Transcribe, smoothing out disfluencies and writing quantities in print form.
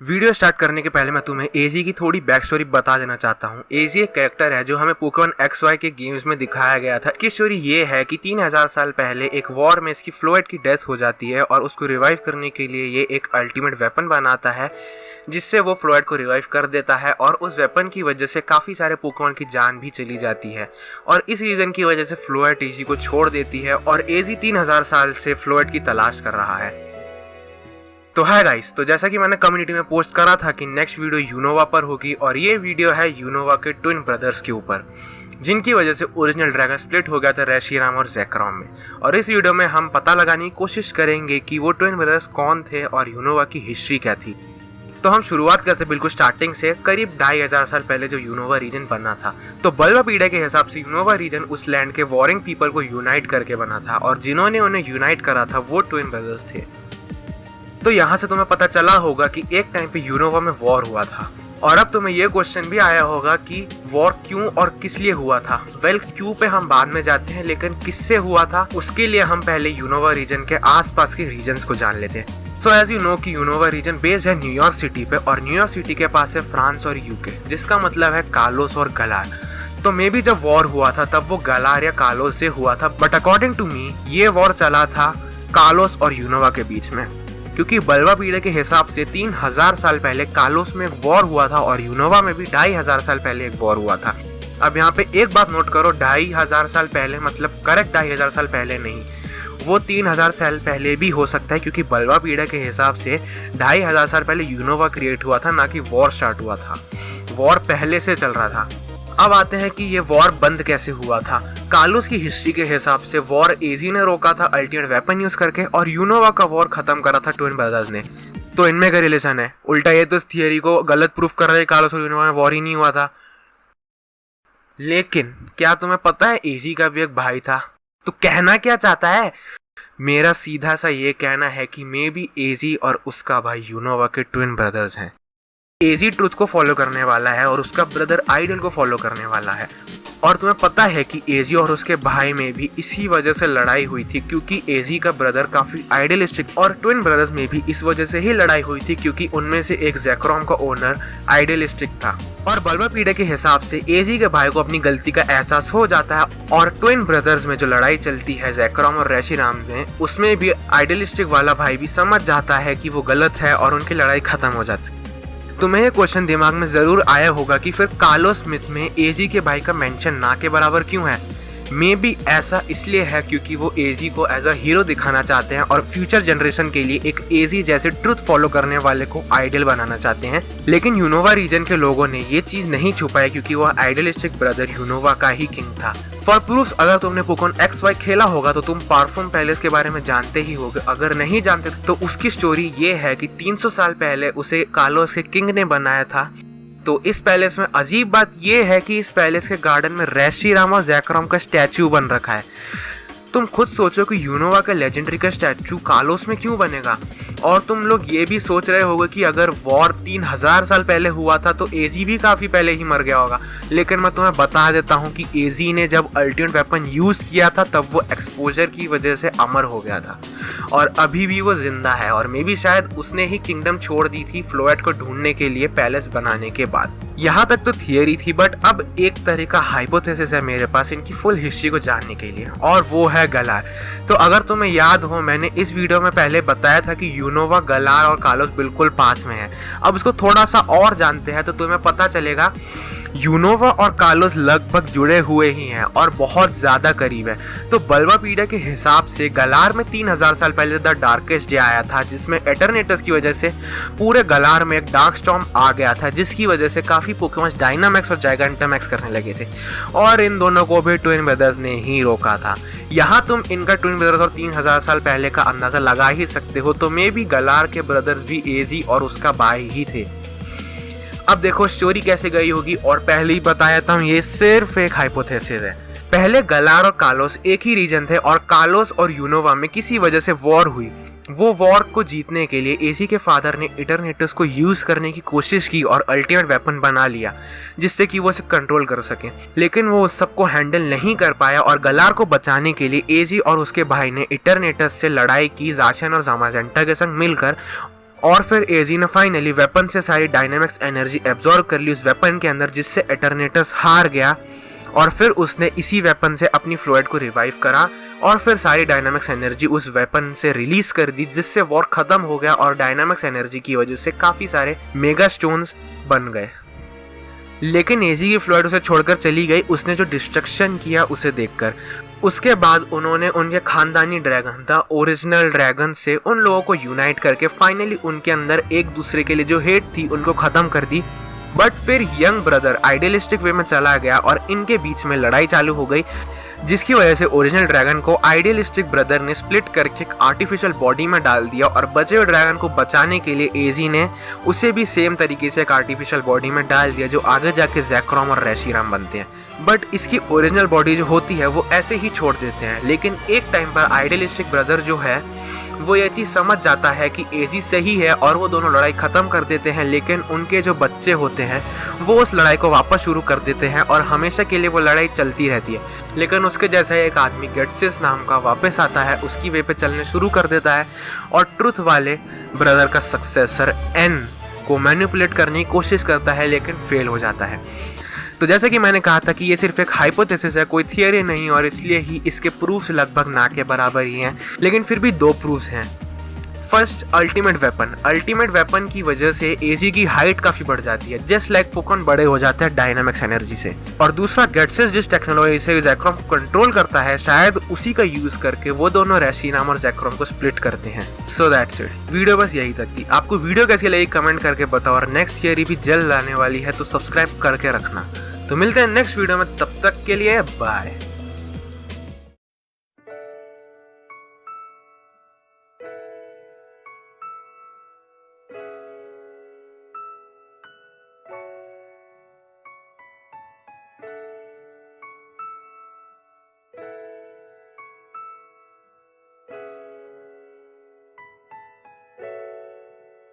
Video start करने के पहले मैं तुम्हें एजी की थोड़ी बैक स्टोरी बता देना चाहता हूँ। एजी एक कैरेक्टर है जो हमें पोकेमॉन XY के गेम्स में दिखाया गया था। इसकी स्टोरी ये है कि 3000 साल पहले एक वॉर में इसकी फ्लोएड की डेथ हो जाती है और उसको रिवाइव करने के लिए ये एक अल्टीमेट वेपन बनाता है जिससे वो फ्लोएड को रिवाइव कर देता है और उस वेपन की वजह से काफ़ी सारे पोकेमॉन की जान भी चली जाती है और इस रीज़न की वजह से फ्लोएड एजी को छोड़ देती है और एजी 3000 साल से फ्लोएड की तलाश कर रहा है। तो हाय गाइस, तो जैसा कि मैंने कम्युनिटी में पोस्ट करा था कि नेक्स्ट वीडियो यूनोवा पर होगी और ये वीडियो है यूनोवा के ट्विन ब्रदर्स के ऊपर जिनकी वजह से ओरिजिनल ड्रैगन स्प्लिट हो गया था रेशिराम और ज़ेक्रोम में। और इस वीडियो में हम पता लगाने की कोशिश करेंगे कि वो ट्विन ब्रदर्स कौन थे और यूनोवा की हिस्ट्री क्या थी। तो हम शुरुआत करते बिल्कुल स्टार्टिंग से, करीब 2500 साल पहले जो यूनोवा रीजन बना था। तो बल्वा पीढ़ी के हिसाब से यूनोवा रीजन उस लैंड के वॉरिंग पीपल को यूनाइट करके बना था और जिन्होंने उन्हें यूनाइट करा था वो ट्विन ब्रदर्स थे। तो यहाँ से तुम्हें पता चला होगा कि एक टाइम पे यूनोवा में वॉर हुआ था और अब तुम्हें ये क्वेश्चन भी आया होगा कि वॉर क्यों और किस लिए हुआ था। क्यों पे हम बाद में जाते हैं, लेकिन किससे हुआ था उसके लिए हम पहले यूनोवा रीजन के आसपास के रीजन्स को जान लेते हैं। सो एज यू नो कि यूनोवा रीजन बेस्ड है न्यूयॉर्क सिटी पे और न्यूयॉर्क सिटी के पास है फ्रांस और यूके, जिसका मतलब है कालोस और गलार। तो मे बी जब वॉर हुआ था तब वो गलार या कालोस से हुआ था, बट अकॉर्डिंग टू मी ये वॉर चला था कालोस और यूनोवा के बीच में, क्योंकि बल्वा पीढ़ी के हिसाब से 3000 साल पहले कालोस में वॉर हुआ था और यूनोवा में भी 2500 साल पहले एक वॉर हुआ था। अब यहाँ पे एक बात नोट करो, 2500 साल पहले मतलब करेक्ट 2500 साल पहले नहीं, वो 3000 साल पहले भी हो सकता है, क्योंकि बल्वा पीढ़ी के हिसाब से 2500 साल पहले यूनोवा क्रिएट हुआ था, ना कि वॉर स्टार्ट हुआ था। वॉर पहले से चल रहा था। अब आते हैं कि ये वॉर बंद कैसे हुआ था। कालोस की हिस्ट्री के हिसाब से वॉर एजी ने रोका था अल्टीमेट वेपन यूज करके और यूनोवा का वॉर खत्म करा था ट्विन ब्रदर्स ने। तो इनमें क्या रिलेशन है? उल्टा ये तो इस थियरी को गलत प्रूफ कर रहे हैं, कालोस और यूनोवा में वॉर ही नहीं हुआ था। लेकिन क्या तुम्हें पता है एजी का भी एक भाई था? तो कहना क्या चाहता है? मेरा सीधा सा ये कहना है कि मे बी एजी और उसका भाई यूनोवा के ट्विन ब्रदर्स हैं। एजी ट्रुथ को फॉलो करने वाला है और उसका ब्रदर आइडल को फॉलो करने वाला है। और तुम्हें पता है कि एजी और उसके भाई में भी इसी वजह से लड़ाई हुई थी, क्योंकि एजी का ब्रदर काफी आइडियलिस्टिक और ट्विन ब्रदर्स में भी इस वजह से ही लड़ाई हुई थी, क्योंकि उनमें से एक ज़ेक्रोम का ओनर आइडियलिस्टिक था। और बल्वा पीढ़ी के हिसाब से एजी के भाई को अपनी गलती का एहसास हो जाता है और ट्विन ब्रदर्स में जो लड़ाई चलती है ज़ेक्रोम और रेशिराम में, उसमें भी आइडियलिस्टिक वाला भाई भी समझ जाता है कि वो गलत है और उनकी लड़ाई खत्म हो जाती है। तुम्हें ये क्वेश्चन दिमाग में जरूर आया होगा कि फिर कालोस मिथ में एजी के भाई का मेंशन ना के बराबर क्यों है? मे बी ऐसा इसलिए है क्योंकि वो एजी को एज अ हीरो दिखाना चाहते हैं और फ्यूचर जनरेशन के लिए एक एजी जैसे ट्रुथ फॉलो करने वाले को आइडियल बनाना चाहते हैं। लेकिन यूनोवा रीजन के लोगों ने ये चीज नहीं छुपाया, क्योंकि वो आइडियलिस्टिक ब्रदर यूनोवा का ही किंग था। फॉर प्रूफ, अगर तुमने पोकेमॉन XY खेला होगा तो तुम पारफॉर्म पैलेस के बारे में जानते ही होगे। अगर नहीं जानते तो उसकी स्टोरी ये है कि 300 साल पहले उसे कालोस के किंग ने बनाया था। तो इस पैलेस में अजीब बात यह है कि इस पैलेस के गार्डन में रेशिराम और ज़ेक्रोम का स्टैचू बन रखा है। तुम खुद सोचो कि यूनोवा का लेजेंडरी का स्टैचू कालोस में क्यों बनेगा? और तुम लोग ये भी सोच रहे होगे कि अगर वॉर 3000 साल पहले हुआ था तो एजी भी काफ़ी पहले ही मर गया होगा। लेकिन मैं तुम्हें बता देता हूँ कि एजी ने जब अल्टीमेट वेपन यूज़ किया था तब वो एक्सपोजर की वजह से अमर हो गया था और अभी भी वो जिंदा है। और मे भी शायद उसने ही किंगडम छोड़ दी थी फ्लोएड को ढूंढने के लिए पैलेस बनाने के बाद। यहाँ तक तो थियरी थी, बट अब एक तरह का हाइपोथेसिस है मेरे पास इनकी फुल हिस्ट्री को जानने के लिए, और वो है गलार। तो अगर तुम्हें याद हो, मैंने इस वीडियो में पहले बताया था कि यूनोवा, गलार और कालोस बिल्कुल पास में है। अब इसको थोड़ा सा और जानते हैं तो तुम्हें पता चलेगा यूनोवा और कालोस लगभग जुड़े हुए ही हैं और बहुत ज़्यादा करीब है। तो बल्वा पीढ़ी के हिसाब से गलार में 3000 साल पहले द डार्केस्ट डे आया था, जिसमें एटरनेटस की वजह से पूरे गलार में एक डार्क स्टॉर्म आ गया था, जिसकी वजह से काफ़ी पोकेमॉन डायनामैक्स और जाइगेंटामैक्स करने लगे थे और इन दोनों को भी ट्विन ब्रदर्स ने ही रोका था। यहाँ तुम इनका ट्विन ब्रदर्स और 3000 साल पहले का अंदाज़ा लगा ही सकते हो। तो मे भी गलार के ब्रदर्स भी एजी और उसका भाई ही थे। अब देखो स्टोरी कैसे गई होगी, और पहले ही बताया था ये सिर्फ एक हाइपोथेसिस है। पहले गलार और कालोस एक ही रीजन थे और कालोस और यूनोवा में किसी वजह से वॉर हुई। वो वॉर को जीतने के लिए एजी के फादर ने इटरनेटस को यूज करने की कोशिश की और अल्टीमेट वेपन बना लिया, जिससे कि वो इसे कंट्रोल कर सके। लेकिन वो उस सबको हैंडल नहीं कर पाया और गलार को बचाने के लिए एजी और उसके भाई ने इटरनेटस से लड़ाई की, जाशन और जामाजेंटा के संग मिलकर, और फिर एजी ने फाइनली वेपन से सारी डायनामिक्स एनर्जी एब्जॉर्ब कर ली उस वेपन के अंदर, जिससे एटर्नेटस हार गया। और फिर उसने इसी वेपन से अपनी फ्लोइड को रिवाइव करा और फिर सारी डायनामिक्स एनर्जी उस वेपन से रिलीज कर दी, जिससे वॉर खत्म हो गया और डायनामिक्स एनर्जी की वजह से काफी सारे मेगा स्टोन्स बन गए। लेकिन एजी की फ्लोइड उसे छोड़कर चली गई, उसने जो डिस्ट्रक्शन किया उसे देखकर। उसके बाद उन्होंने उनके खानदानी ड्रैगन था ओरिजिनल ड्रैगन से उन लोगों को यूनाइट करके फाइनली उनके अंदर एक दूसरे के लिए जो हेट थी उनको खत्म कर दी। बट फिर यंग ब्रदर आइडियलिस्टिक वे में चला गया और इनके बीच में लड़ाई चालू हो गई, जिसकी वजह से ओरिजिनल ड्रैगन को आइडियलिस्टिक ब्रदर ने स्प्लिट करके एक आर्टिफिशियल बॉडी में डाल दिया और बचे हुए ड्रैगन को बचाने के लिए एजी ने उसे भी सेम तरीके से एक आर्टिफिशियल बॉडी में डाल दिया, जो आगे जाके जैक्रोम और रेशिराम बनते हैं। बट इसकी ओरिजिनल बॉडी जो होती है वो ऐसे ही छोड़ देते हैं। लेकिन एक टाइम पर आइडियलिस्टिक ब्रदर जो है वो ये चीज़ समझ जाता है कि एजी सही है और वो दोनों लड़ाई ख़त्म कर देते हैं। लेकिन उनके जो बच्चे होते हैं वो उस लड़ाई को वापस शुरू कर देते हैं और हमेशा के लिए वो लड़ाई चलती रहती है। लेकिन उसके जैसा एक आदमी गेट्सिस नाम का वापस आता है, उसकी वे पे चलने शुरू कर देता है और ट्रुथ वाले ब्रदर का सक्सेसर एन को मैनिपुलेट करने की कोशिश करता है, लेकिन फेल हो जाता है। तो जैसे कि मैंने कहा था कि ये सिर्फ एक हाइपोथेसिस है, कोई थियरी नहीं, और इसलिए ही इसके प्रूफ्स लगभग ना के बराबर ही हैं। लेकिन फिर भी दो प्रूफ्स हैं। फर्स्ट, अल्टीमेट वेपन की वजह से एजी की हाइट काफी बढ़ जाती है, जस्ट लाइक पोकेमॉन बड़े हो जाते हैं डायनामिक्स एनर्जी से। और दूसरा, गेट्सिस जिस टेक्नोलॉजी से जैक्रोम को कंट्रोल करता है, शायद उसी का यूज करके वो दोनों रेशिराम और जैक्रोम को स्प्लिट करते हैं। So that's it. वीडियो बस यही तक थी। आपको वीडियो कैसी लगी कमेंट करके बताओ, और नेक्स्ट थियरी भी जल्द आने वाली है तो सब्सक्राइब करके रखना। तो मिलते हैं नेक्स्ट वीडियो में, तब तक के लिए बाय।